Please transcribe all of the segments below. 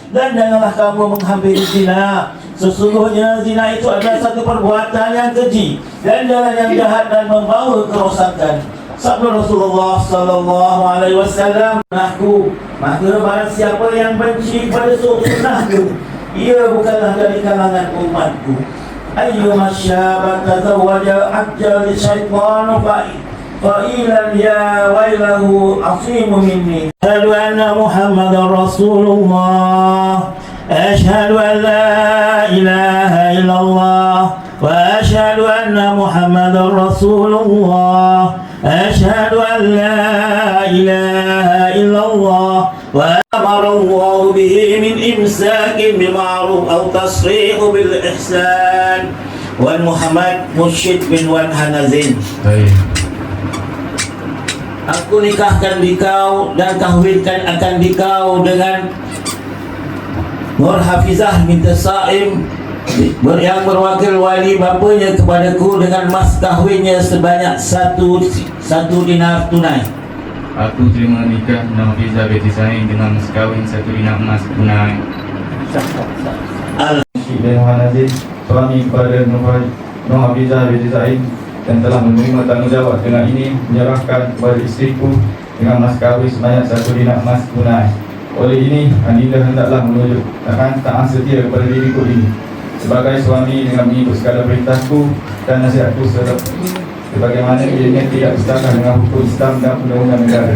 dan janganlah kamu menghampiri zina. Sesungguhnya zina itu adalah satu perbuatan yang keji dan jalan yang jahat dan membawa kerosakan. Sabda Rasulullah sallallahu alaihi wasallam, "Aku, maka barang siapa yang benci pada sunnahku, ia bukanlah dari kalangan umatku. Ayyuma syaba tazawwaja ajjal syaitanu fa'ilan ya wailahu asimu minni. Asyhadu anna Muhammadar Rasulullah. Asyhadu an la ilaha illallah wa asyhadu anna Muhammadar Rasulullah. Asyhadu an la ilaha illallah wa amara Allah bihi min imsakin bima'ruf aw tasrihu bil ihsan." Wan Muhammad Mursyid bin Wan Hanazin. Aku nikahkan dikau dan kahwinkan akan dikau dengan Nur Hafizah binti Saim yang berwakil wali bapanya kepadaku dengan mas kahwinnya sebanyak satu dinar tunai. Aku terima nikah Nur Hafizah binti Saim dengan mas kahwin 1 dinar emas tunai. Bin Hanazin, suami kepada Nur Hafizah binti Saim, dan telah menerima tanggungjawab dengan ini menyerahkan kepada istriku dengan mas kahwin sebanyak 1 dinar emas tunai. Oleh ini, Adinda hendaklah menunjukkan taat setia kepada diriku ini sebagai suami dengan mengikut segala perintahku dan nasihatku sebagaimana ianya tidak bertentangan dengan hukum Islam dan undang-undang negara.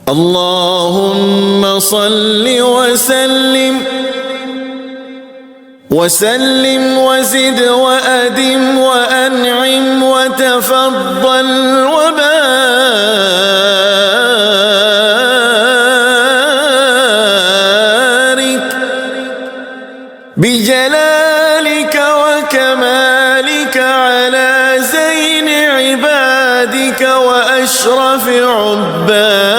اللهم صل وسلم وزد وأدم وأنعم وتفضل وبارك بجلالك وكمالك على زين عبادك وأشرف عبادك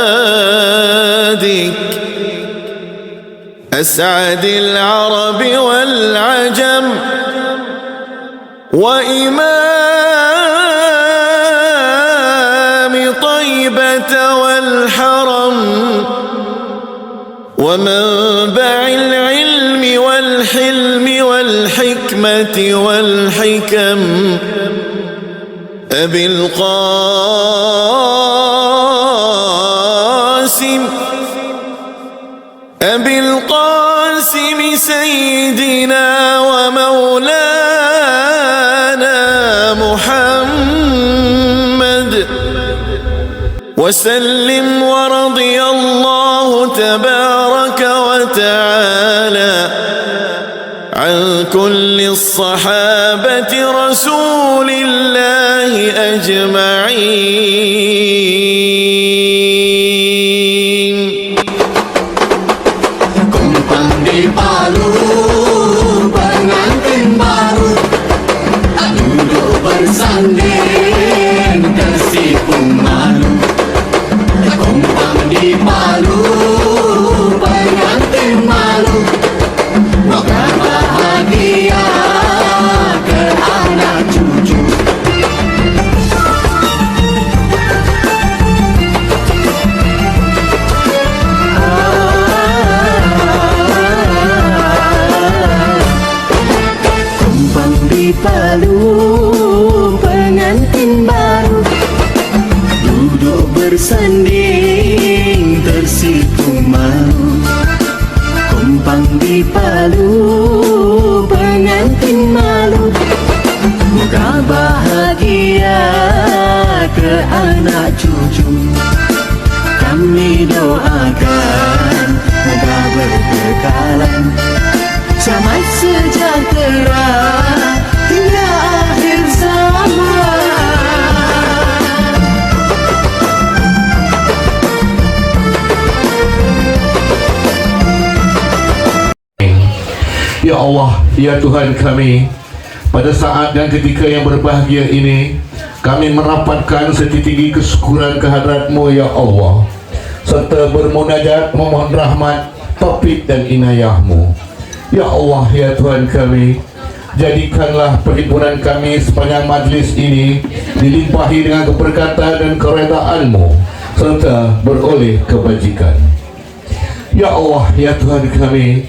أسعد العرب والعجم وإمام طيبة والحرم ومنبع العلم والحلم والحكمة والحكم أبي القاسم سيدنا ومولانا محمد وسلم ورضي الله تبارك وتعالى عن كل الصحابة رسول الله أجمعين. Kumpang di Palu, pengantin baru duduk bersanding tersipu malu. Kumpang di Palu, pengantin malu. Moga bahagia ke anak cucu. Kumpang di Palu, pengantin baru duduk bersanding tersipu malu. Kumpang di Palu, pengantin malu. Moga bahagia ke anak cucu. Kami doakan moga berkekalan damai sejahtera hingga akhir zaman. Ya Allah, ya Tuhan kami, pada saat dan ketika yang berbahagia ini, kami merapatkan setinggi kesyukuran kehadrat-Mu ya Allah, serta bermunajat memohon rahmat, taufik dan inayah-Mu. Ya Allah, ya Tuhan kami, jadikanlah perhimpunan kami sepanjang majlis ini dilimpahi dengan keberkatan dan keredaan-Mu serta beroleh kebajikan. Ya Allah, ya Tuhan kami,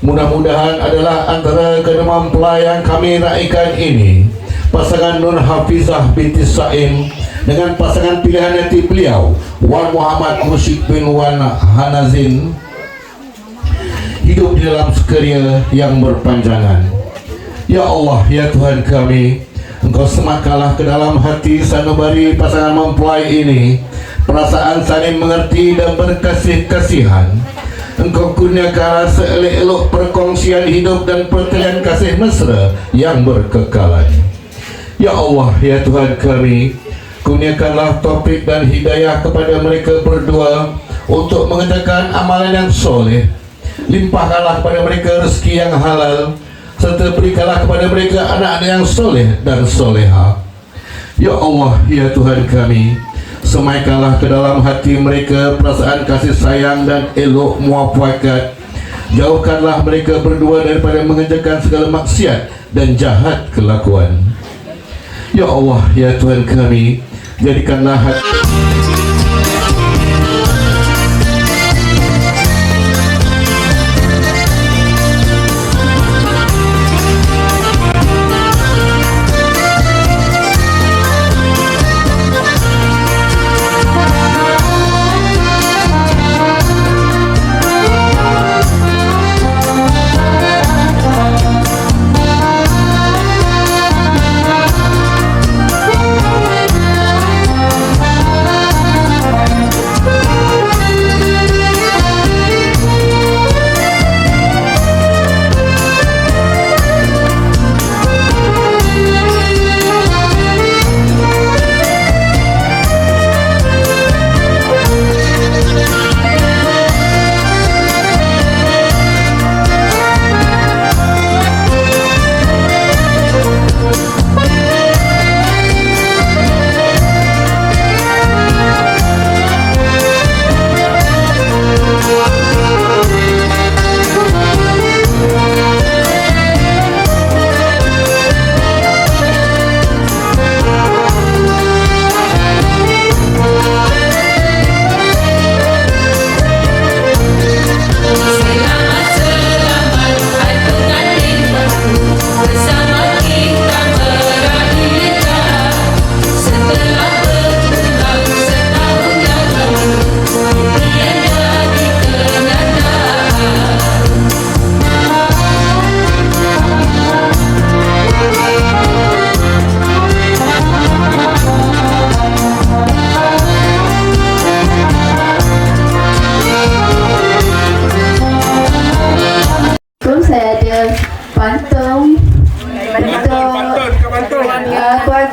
mudah-mudahan adalah antara keenam mempelai yang kami raikan ini, pasangan Nur Hafizah binti Saim dengan pasangan pilihan hati beliau Wan Muhammad Musyid bin Wan Hanazin, hidup di dalam sekeria yang berpanjangan. Ya Allah, ya Tuhan kami, Engkau sematkanlah ke dalam hati sanubari pasangan mempelai ini perasaan saling mengerti dan berkasih-kasihan. Engkau kurniakanlah seelok-elok perkongsian hidup dan pertalian kasih mesra yang berkekalan. Ya Allah, ya Tuhan kami, kurniakanlah taufik dan hidayah kepada mereka berdua untuk mengerjakan amalan yang soleh. Limpahkanlah kepada mereka rezeki yang halal, serta berikanlah kepada mereka anak yang soleh dan soleha. Ya Allah, ya Tuhan kami, semaikanlah ke dalam hati mereka perasaan kasih sayang dan elok muafakat. Jauhkanlah mereka berdua daripada mengerjakan segala maksiat dan jahat kelakuan. Ya Allah, ya Tuhan kami, jadikanlah hati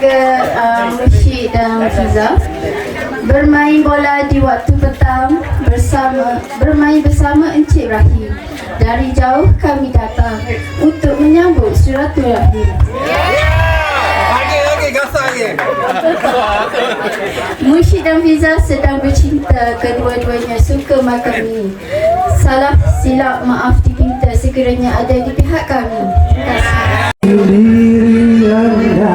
keluarga Mursyid dan Fiza bermain bola di waktu petang bermain bersama Encik Rahim. Dari jauh kami datang untuk menyambut silaturahim. Mursyid dan Fiza sedang bercinta, kedua-duanya suka makan mie. Salah silap maaf dipinta, sekiranya ada di pihak kami. Terima kasih. Diri anda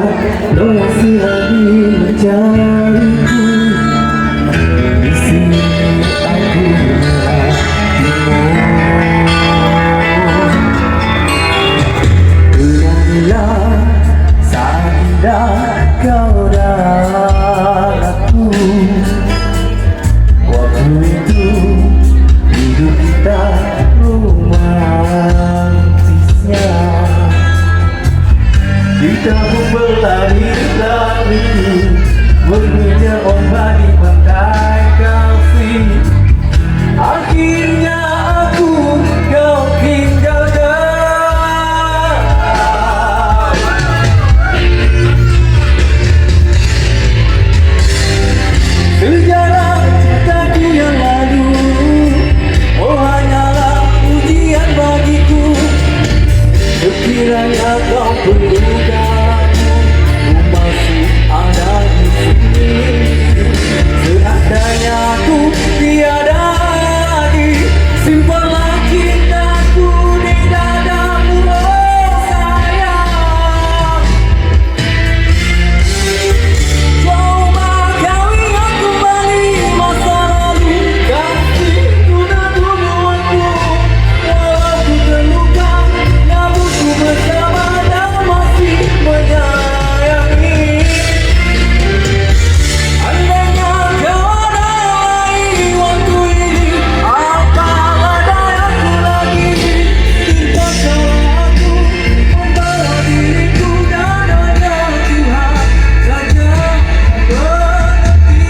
lokasi lagi mencariku. Di sini aku berhatimu. Kenalilah saat indah kau dan aku. Waktu itu hidup kita romantisnya. Kita pun berlari-lari mengejar ombak di pantai Kaufi. Akhirnya aku kau tinggalkan. Sejarah cintaku yang lalu, oh hanyalah ujian bagiku. Sekiranya kau perlukan aku, ku masih ada di sini. Seandainya aku tiada lagi, simpanlah cintaku di dadamu, oh sayang. Coba kau ingat kembali masa lalu, kasihku dan hubunganku. Walau ku terluka, namun ku bersama dan masih menyayangi. Andainya kau ada lagi waktu ini, apalah dayaku lagi. Tinggalkanlah aku, membawa diriku dan hanya Tuhan saja mengerti.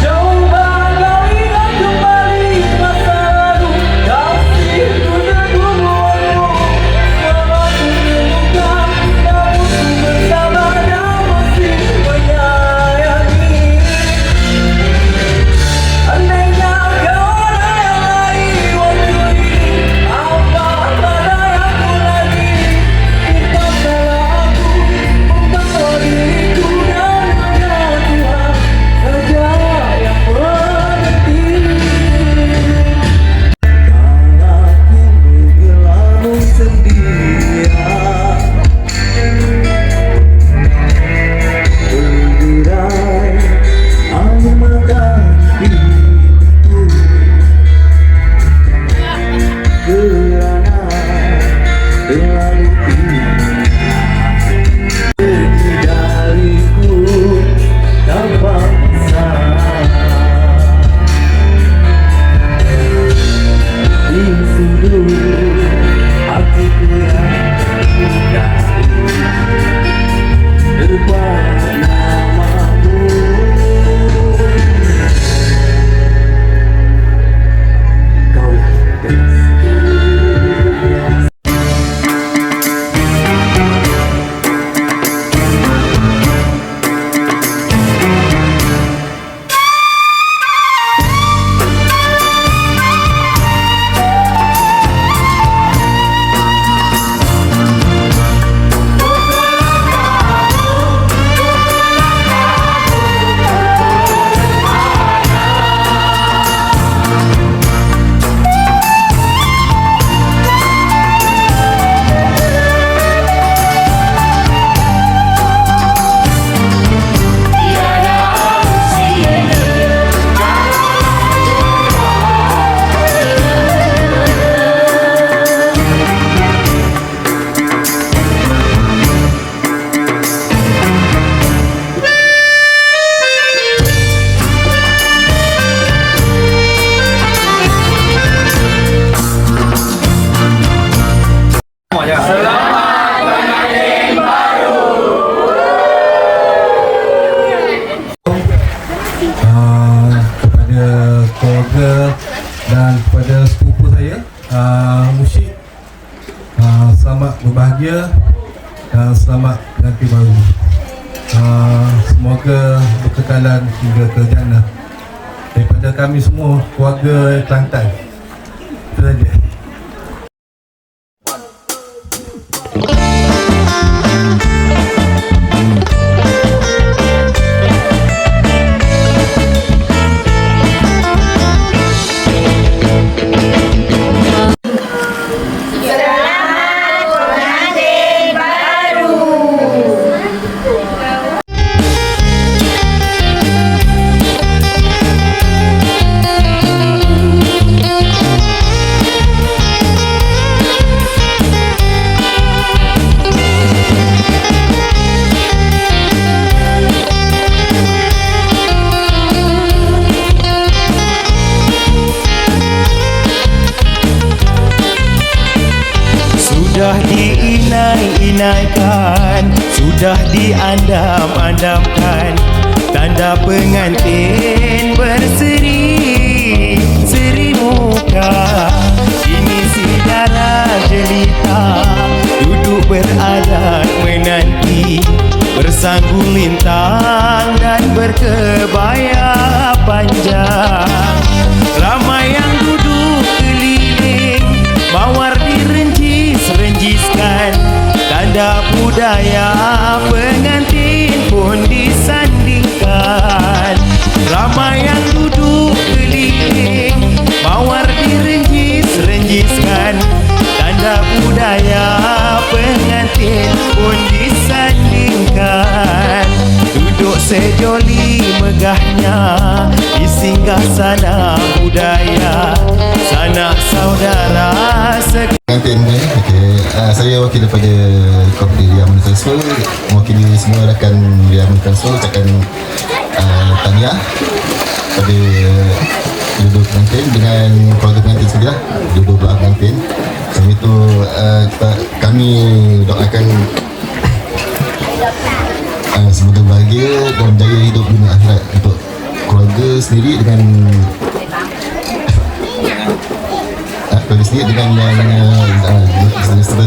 Coba kau ingat kembali masa lalu, kasihku dan hubunganku. Walau ku terluka, namun ku bersama dan masih menyayangi. Andainya kau ada yang lain waktu ini, apalah dayaku lagi. Tinggalkanlah aku, membawa diriku dan hanya Tuhan saja yang mengerti. Kala ku bergelantung sendirian, berderai air mata di pipiku. Kerana terlalu pergi dariku tanpa pisah. Di sudut hatiku yang dari terpaut namamu. Kaulah berbahagia dan selamat pengantin baru. Semoga berkekalan hingga ke jannah. Daripada kami semua keluarga Kelantan. Itu saja. Sudah diinai-inaikan, sudah diandam-andamkan, tanda pengantin berseri seri muka. Ini si darah jelita duduk beradat menanti, bersanggung lintang dan berkebaya panjang. Ramai yang duduk keliling, mawar renjiskan, tanda budaya pengantin pun disandingkan. Ramai yang duduk keliling, mawar renjiskan, tanda budaya pengantin pun disandingkan. Duduk sejoli megahnya di singgah sana budaya, sanak saudara pengantin ni, saya wakil daripada Kopi Riyaman Transfer, mewakili semua rakan Riyaman Transfer ucapkan tahniah pada duduk pengantin dengan keluarga pengantin sendiri lah, duduk doa pengantin. Sebab itu kami doakan semoga bahagia dan berjaya hidup dunia akhirat untuk keluarga sendiri dengan keluarga sendiri dengan yang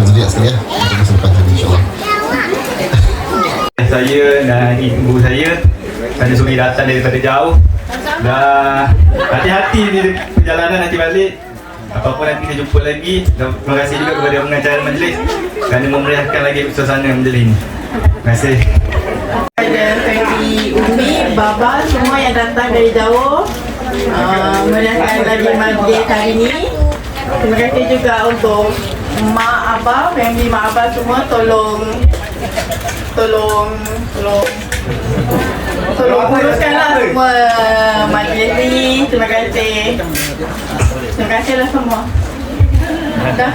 zuriat sekali untuk masa depan insyaAllah. Saya dan ibu saya kerana suri datang daripada jauh, dah hati-hati di perjalanan nanti balik. Apa-apa nanti kita jumpa lagi. Dan terima kasih juga kepada pengacara majlis kerana memeriahkan lagi suasana majlis ini. Terima kasih. Kepada family Umi, Baba, semua yang datang dari jauh, meriahkan lagi majlis hari ini. Terima kasih juga untuk Mak Abah, family Mak Abah semua tolong uruskanlah semua majlis ni. Terima kasih. Terima kasihlah semua. Dah.